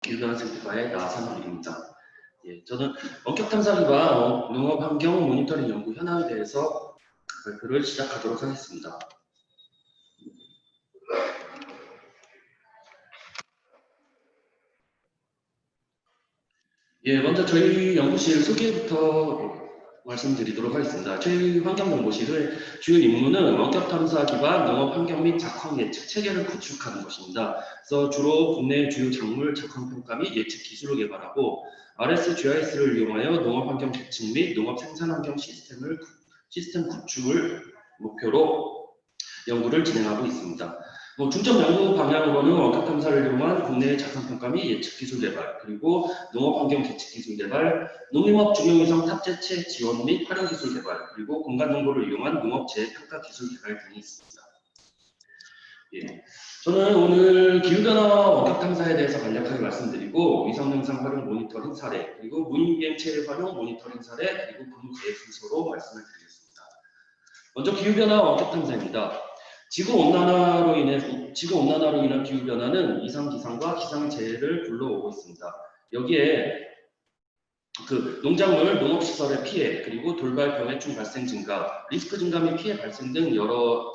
기후변화 생태과의 나상일입니다. 예, 저는 원격 탐사 기반 농업 환경 모니터링 연구 현황에 대해서 발표를 시작하도록 하겠습니다. 예, 먼저 저희 연구실 소개부터 말씀드리도록 하겠습니다. 저희 환경정보실의 주요 임무는 원격 탐사 기반 농업 환경 및 작황 예측 체계를 구축하는 것입니다. 그래서 주로 국내 주요 작물 작황 평가 및 예측 기술을 개발하고 RS GIS를 이용하여 농업 환경 계측 및 농업 생산 환경 시스템 구축을 목표로 연구를 진행하고 있습니다. 중점 연구 방향으로는 원격 탐사를 이용한 국내의 작황 평가 및 예측 기술 개발, 그리고 농업 환경 계측 기술 개발, 농림업 중용위성 탑재체 지원 및 활용 기술 개발, 그리고 공간 정보를 이용한 농업 재해 평가 기술 개발 등이 있습니다. 예. 저는 오늘 기후변화와 원격 탐사에 대해서 간략하게 말씀드리고 위성 영상 활용 모니터링 사례, 그리고 무인 비행체 활용 모니터링 사례, 그리고 근무 계획 순서로 말씀을 드리겠습니다. 먼저 기후변화 원격 탐사입니다. 지구온난화로 인한 기후변화는 이상기상과 기상재해를 불러오고 있습니다. 여기에 농작물, 농업시설의 피해, 그리고 돌발 병해충 발생 증가, 리스크 증가 및 피해 발생 등 여러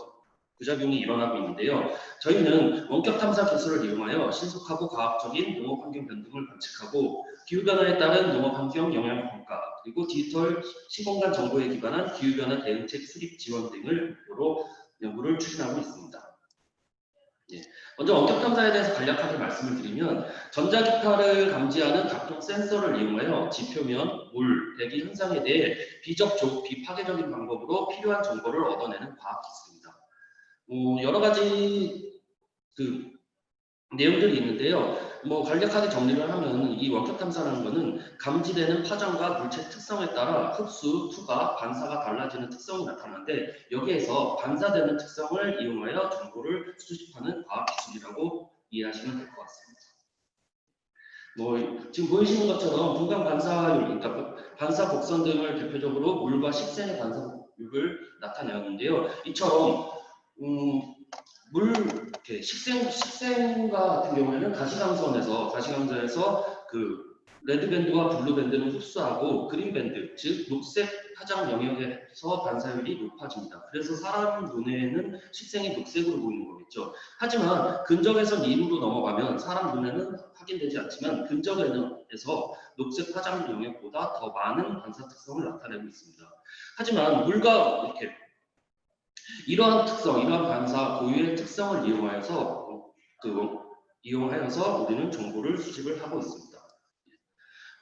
부작용이 일어나고 있는데요. 저희는 원격 탐사 기술을 이용하여 신속하고 과학적인 농업 환경 변동을 관측하고 기후변화에 따른 농업 환경 영향 평가, 그리고 디지털 시공간 정보에 기반한 기후변화 대응책 수립 지원 등을 목표로 연구를 추진하고 있습니다. 예. 먼저 원격 탐사에 대해서 간략하게 말씀을 드리면 전자기파를 감지하는 각종 센서를 이용하여 지표면, 물, 대기 현상에 대해 비접촉, 비파괴적인 방법으로 필요한 정보를 얻어내는 과학 기술입니다. 여러 가지 내용들이 있는데요. 간략하게 정리를 하면 이 원격 탐사라는 것은 감지되는 파장과 물체 특성에 따라 흡수, 투과, 반사가 달라지는 특성이 나타나는데 여기에서 반사되는 특성을 이용하여 정보를 수집하는 과학 기술이라고 이해하시면 될 것 같습니다. 지금 보이시는 것처럼 분간 반사율, 그러니까 반사 곡선 등을 대표적으로 물과 식생의 반사율을 나타내었는데요. 이처럼 식생 같은 경우에는 가시광선에서 레드밴드와 블루밴드는 흡수하고 그린밴드, 즉 녹색 파장 영역에서 반사율이 높아집니다. 그래서 사람 눈에는 식생이 녹색으로 보이는 거겠죠. 하지만 근적에서 2루로 넘어가면 사람 눈에는 확인되지 않지만 근적에서 녹색 파장 영역보다 더 많은 반사 특성을 나타내고 있습니다. 하지만 물과 이러한 반사 고유의 특성을 이용하여서 우리는 정보를 수집을 하고 있습니다.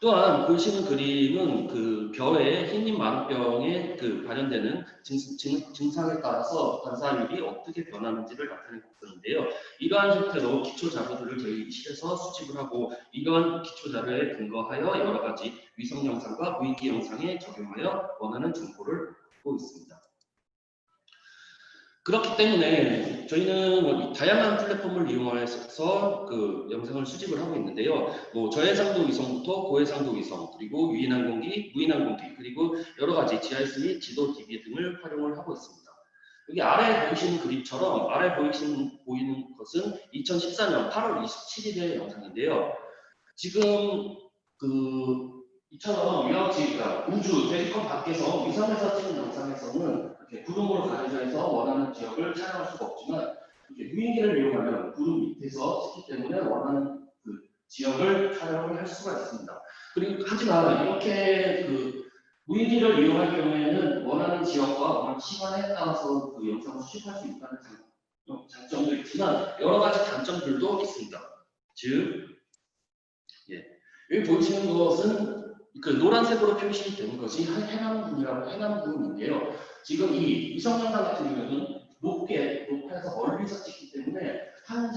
또한 보시는 그림은 벼에 흰잎 마루병에 발현되는 증상에 따라서 반사율이 어떻게 변하는지를 나타내고 있는데요. 이러한 형태로 기초 자료들을 저희 실에서 수집을 하고 이러한 기초 자료에 근거하여 여러 가지 위성 영상과 무인기 영상에 적용하여 원하는 정보를 얻고 있습니다. 그렇기 때문에 저희는 다양한 플랫폼을 이용해서 영상을 수집을 하고 있는데요. 저해상도 위성부터 고해상도 위성, 그리고 유인항공기, 무인항공기, 그리고 여러 가지 GIS 및 지도 DB 등을 활용을 하고 있습니다. 여기 아래 보이시는 그림처럼 보이는 것은 2014년 8월 27일의 영상인데요. 지금 이처럼 우주 대기권 밖에서 위성에서 찍은 영상에서는 구름으로 가려져 있어 원하는 지역을 촬영할 수가 없지만 유인기를 이용하면 구름 밑에서 찍기 때문에 원하는 지역을 촬영을 할 수가 있습니다. 하지만 이렇게 무인기를 이용할 경우에는 원하는 지역과 원하는 시간에 따라서 영상을 수집할 수 있다는 장점도 있지만 여러 가지 단점들도 있습니다. 여기 보이시는 것은 노란색으로 표시된 것이 해남군인데요. 지금 이 위성 영상 같은 경우는 높아서 멀리서 찍기 때문에 한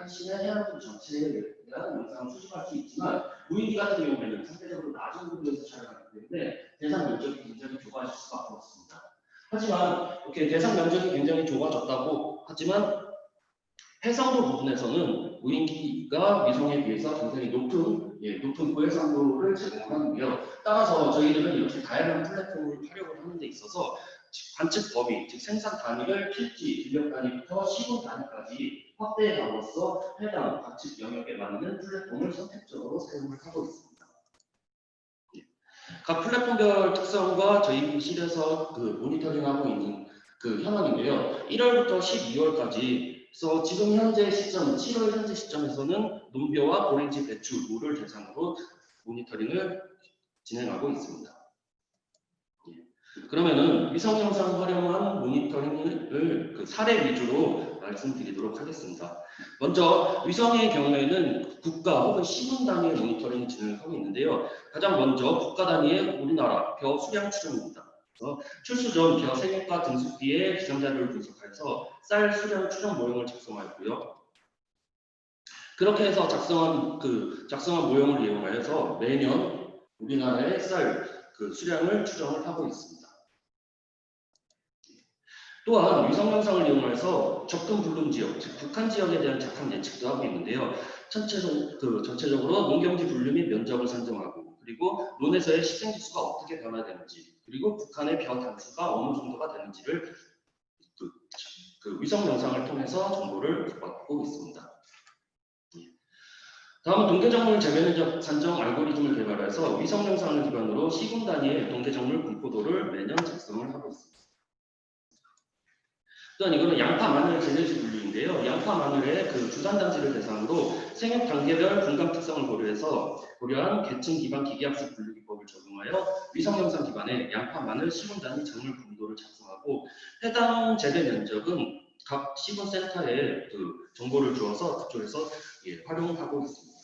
시내 해남군 전체에 대한 영상을 수집할 수 있지만 무인기 같은 경우에는 상대적으로 낮은 고도에서 촬영하기 때문에 대상 면적이 굉장히 좁아질 수밖에 없습니다. 하지만 이렇게 대상 면적이 굉장히 좁아졌다고 하지만 해상도 부분에서는 무인기가 위성에 비해서 굉장히 높은 고해상도를 제공하고요. 따라서 저희들은 이렇게 다양한 플랫폼을 활용을 하는 데 있어서 관측 범위, 즉 생산 단위를 필지, 인력 단위부터 시군 단위까지 확대해 감으로써 해당 관측 영역에 맞는 플랫폼을 선택적으로 사용을 하고 있습니다. 각 플랫폼별 특성과 저희 실에서 모니터링하고 있는 현황인데요. 1월부터 12월까지 그래서 지금 현재 시점, 7월 현재 시점에서는 농벼와 오렌지 배추, 무를 대상으로 모니터링을 진행하고 있습니다. 그러면은 위성 영상 활용한 모니터링을 사례 위주로 말씀드리도록 하겠습니다. 먼저 위성의 경우에는 국가 혹은 시군 단위의 모니터링 진행하고 있는데요. 가장 먼저 국가 단위의 우리나라 벼 수량 추정입니다. 출수 전 벼 생육과 등수기의 기상 자료를 분석해서 쌀 수량 추정 모형을 작성하였고요. 그렇게 해서 작성한 모형을 이용하여서 매년 우리나라의 쌀 수량을 추정을 하고 있습니다. 또한 위성 영상을 이용해서 접근 불능 지역, 즉 북한 지역에 대한 작황 예측도 하고 있는데요. 전체적으로 농경지 분류 및 면적을 산정하고 그리고 논에서의 식생지수가 어떻게 변화되는지 그리고 북한의 벼 단수가 어느 정도가 되는지를 위성 영상을 통해서 정보를 얻고 있습니다. 다음은 동계작물 재배 면적 산정 알고리즘을 개발해서 위성 영상을 기반으로 시군 단위의 동계작물 분포도를 매년 작성을 하고 있습니다. 또한 이거는 양파 마늘 제네시 분류인데요. 양파 마늘의 주산 단지를 대상으로 생육 단계별 분감 특성을 고려한 계층 기반 기계학습 분류 기법을 적용하여 위성 영상 기반의 양파 마늘 시군 단위 작물 분포도를 작성하고 해당 재배 면적은 각 시군 센터에 정보를 주어서 그쪽에서 활용하고 있습니다.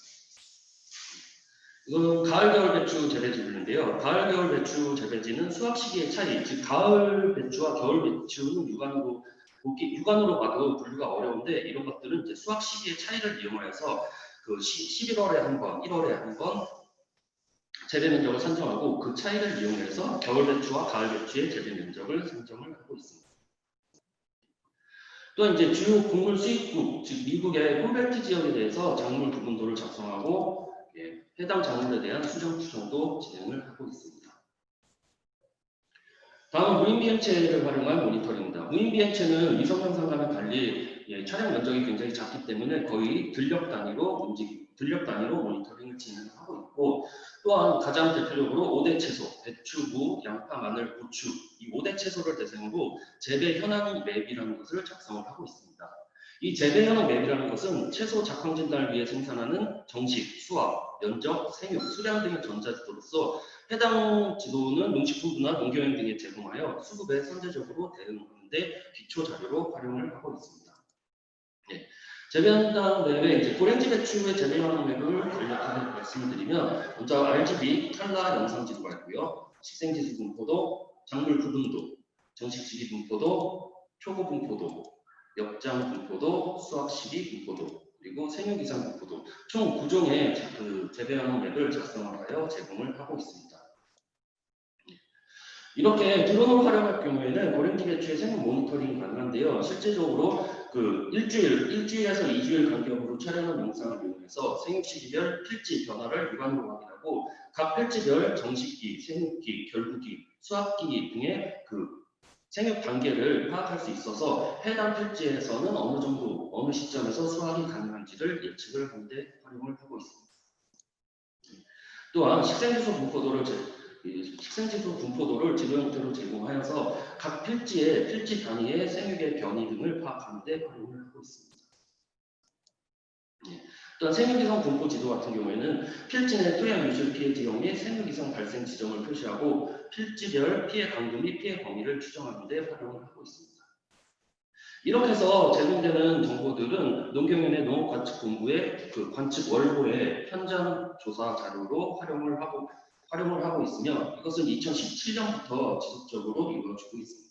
이거는 가을 겨울 배추 재배지인데요. 가을 겨울 배추 재배지는 수확 시기의 차이, 즉 가을 배추와 겨울 배추는 육안으로 봐도 분류가 어려운데 이런 것들은 이제 수확 시기의 차이를 이용하여서 11월에 한 번, 1월에 한 번 재배 면적을 산정하고 그 차이를 이용해서 겨울 배추와 가을 배추의 재배 면적을 산정을 하고 있습니다. 또 이제 주요 곡물 수입국, 즉 미국의 홈벨트 지역에 대해서 작물 구분도를 작성하고 해당 작물에 대한 수정 추정도 진행을 하고 있습니다. 다음은 무인비행체를 활용한 모니터링입니다. 무인비행체는 위성 영상과는 달리 촬영 면적이 굉장히 작기 때문에 거의 들력 단위로 모니터링을 진행하고 있고 또한 가장 대표적으로 5대 채소, 배추, 무, 양파, 마늘, 고추 이 5대 채소를 대상으로 재배 현황 맵이라는 것을 작성을 하고 있습니다. 이 재배 현황 맵이라는 것은 채소 작황 진단을 위해 생산하는 정식, 수확, 면적, 생육, 수량 등의 전자지도로서 해당 지도는 농식품부나 농경영 등에 제공하여 수급에 선제적으로 대응하는 데 기초 자료로 활용을 하고 있습니다. 재배 현황 맵에 이제 오렌지 배추의 재배 현황 맵을 간략하게 말씀을 드리면 먼저 RGB 탈라 영상 지도가 있고요. 식생지수 분포도, 작물 구분도, 정식 시기 분포도, 초고 분포도, 역장 분포도, 수확 시기 분포도, 그리고 생육 이상 분포도 총 9종의 재배 현황 맵을 작성하여 제공을 하고 있습니다. 이렇게 드론을 활용할 경우에는 오렌지 배추의 생육 모니터링이 가능한데요. 실제적으로 일주일에서 2주일 간격으로 촬영한 영상을 이용해서 생육 시기별 필지 변화를 육안으로 확인하고 각 필지별 정식기, 생육기, 결부기, 수확기 등의 생육 단계를 파악할 수 있어서 해당 필지에서는 어느 시점에서 수확이 가능한지를 예측을 하는 데 활용을 하고 있습니다. 또한 식생지수 분포도를 지도 형태로 제공하여서 각 필지 단위의 생육의 변이 등을 파악하는 데 활용을 하고 있습니다. 또한 생육이성 분포 지도 같은 경우에는 필지 내 토양 유실 피해 지역 및 생육이성 발생 지점을 표시하고 필지별 피해 강도 및 피해 범위를 추정하는 데 활용을 하고 있습니다. 이렇게 해서 제공되는 정보들은 농경연의 농업관측본부의 관측 월보의 현장 조사 자료로 활용을 하고 있으며 이것은 2017년부터 지속적으로 이루어지고 있습니다.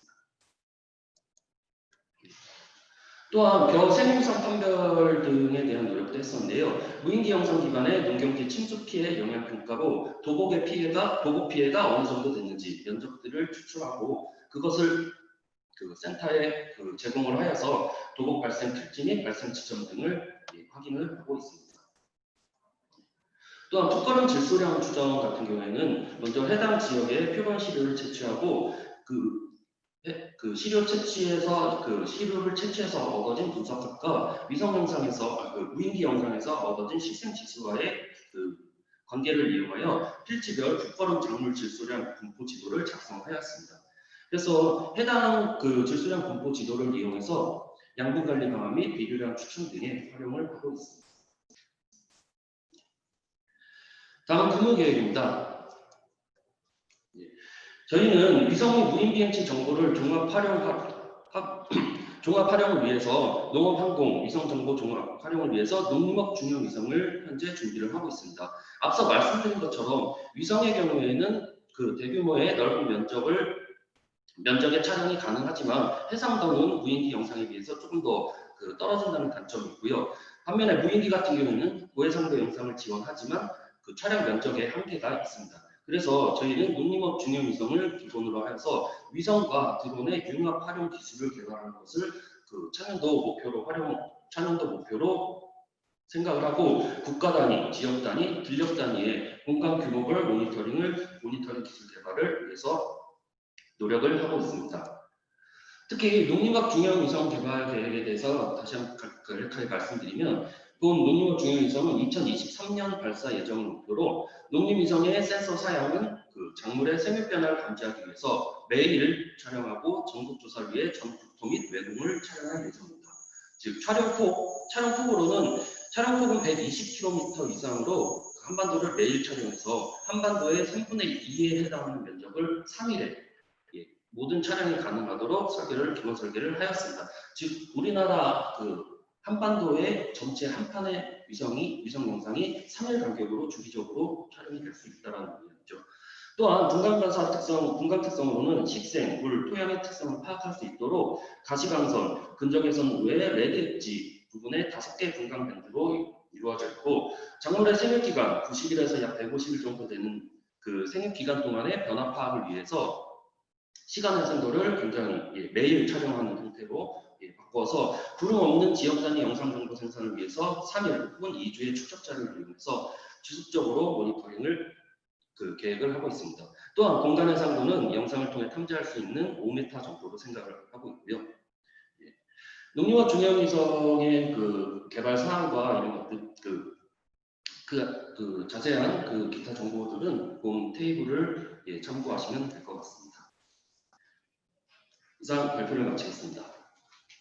또한 벼 생육상 판별 등에 대한 노력도 했었는데요. 무인기 영상 기반의 농경지 침수 피해 영향 평가로 도곡 피해가 어느 정도 됐는지 면적들을 추출하고 그것을 센터에 제공을 하여서 도곡 발생 필지 및 발생 지점 등을 확인을 하고 있습니다. 또한 톡걸음 질소량 추정 같은 경우에는 먼저 해당 지역의 표본 시료를 채취하고 그 시료를 채취해서 얻어진 분석값과 위성 영상에서 그 무인기 영상에서 얻어진 시생 지수와의 그 관계를 이용하여 필지별 국거름 작물 질소량 분포 지도를 작성하였습니다. 그래서 해당 그 질소량 분포 지도를 이용해서 양분 관리 방안 및 비료량 추천 등에 활용을 하고 있습니다. 다음 근무 계획입니다. 저희는 위성 및 무인 비행체 정보를 종합 활용을 위해서 농업 항공 위성 정보 종합 활용을 위해서 농림업 중형 위성을 현재 준비를 하고 있습니다. 앞서 말씀드린 것처럼 위성의 경우에는 그 대규모의 넓은 면적의 촬영이 가능하지만 해상도는 무인기 영상에 비해서 조금 더 떨어진다는 단점이 있고요. 반면에 무인기 같은 경우에는 고해상도 영상을 지원하지만 그 촬영 면적에 한계가 있습니다. 그래서 저희는 농림업 중형 위성을 기본으로 해서 위성과 드론의 융합 활용 기술을 개발하는 것을 그 찬연도 목표로 생각을 하고 국가 단위, 지역 단위, 들력 단위의 공간 규모별 모니터링 기술 개발을 위해서 노력을 하고 있습니다. 특히 농림업 중형 위성 개발 계획에 대해서 다시 한번 간략하게 말씀드리면 본 농림업 중형 위성은 2023년 발사 예정을 목표로 농림위성의 센서 사양은 그 작물의 생육 변화를 감지하기 위해서 매일 촬영하고 전국 조사를 위해 전 국토 및 외국을 촬영할 예정입니다. 즉 촬영폭은 120km 이상으로 한반도를 매일 촬영해서 한반도의 3분의 2에 해당하는 면적을 3일에 모든 촬영이 가능하도록 기본 설계를 하였습니다. 즉 우리나라 그 한반도의 전체 한 판의 위성 영상이 3일 간격으로 주기적으로 촬영이 될 수 있다는 의미죠. 또한 분광 특성으로는 식생, 물, 토양의 특성을 파악할 수 있도록 가시광선, 근적외선 외 레드 엣지 부분에 5개의 분광 밴드로 이루어져 있고 작물의 생육기간 90일에서 약 150일 정도 되는 그 생육기간 동안의 변화 파악을 위해서 시간 해상도를 굉장히 매일 촬영하는 형태로 바꿔서 구름 없는 지역 단위 영상 정보 생산을 위해서 3일 혹은 2주의 추적 자료를 이용해서 지속적으로 모니터링을 계획을 하고 있습니다. 또한 공간 해상도는 영상을 통해 탐지할 수 있는 5m 정도로 생각을 하고 있고요. 농림업 중형 위성의 개발 사항과 이런 것들 자세한 기타 정보들은 본 테이블을 참고하시면 될 것 같습니다. 이상 발표를 마치겠습니다.